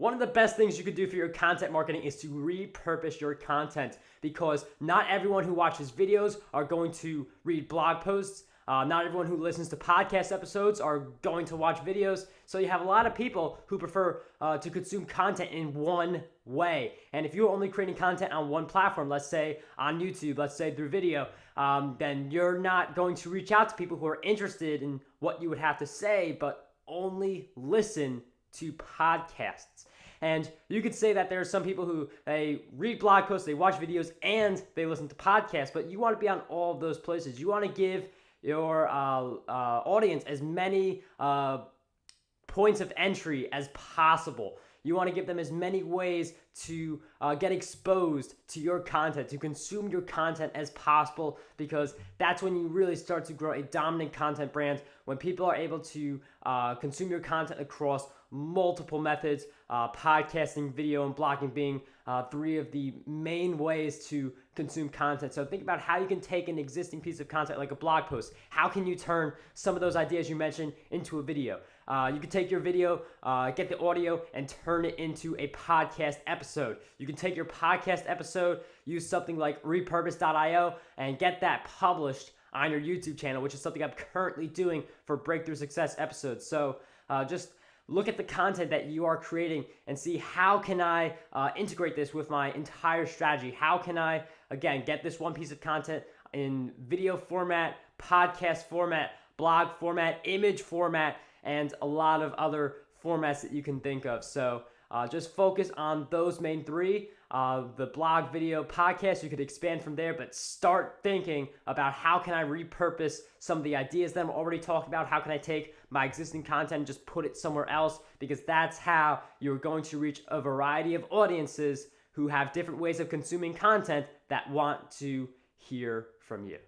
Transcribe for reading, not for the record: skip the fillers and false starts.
One of the best things you could do for your content marketing is to repurpose your content, because not everyone who watches videos are going to read blog posts. Not everyone who listens to podcast episodes are going to watch videos. So you have a lot of people who prefer to consume content in one way. And if you're only creating content on one platform, let's say on YouTube, let's say through video, then you're not going to reach out to people who are interested in what you would have to say, but only listen to podcasts. And you could say that there are some people who they read blog posts, they watch videos, and they listen to podcasts, but you want to be on all of those places. You want to give your audience as many points of entry as possible. You want to give them as many ways to get exposed to your content, to consume your content as possible, because that's when you really start to grow a dominant content brand, when people are able to consume your content across multiple methods, podcasting, video, and blogging being three of the main ways to consume content. So think about how you can take an existing piece of content like a blog post. How can you turn some of those ideas you mentioned into a video? You can take your video, get the audio, and turn it into a podcast episode. You can take your podcast episode, use something like Repurpose.io, and get that published on your YouTube channel, which is something I'm currently doing for Breakthrough Success episodes. So just look at the content that you are creating and see, how can I integrate this with my entire strategy? How can I, again, get this one piece of content in video format, podcast format, blog format, image format, and a lot of other formats that you can think of. So just focus on those main three. The blog, video, podcast, you could expand from there, but start thinking about how can I repurpose some of the ideas that I'm already talking about? How can I take my existing content and just put it somewhere else? Because that's how you're going to reach a variety of audiences who have different ways of consuming content that want to hear from you.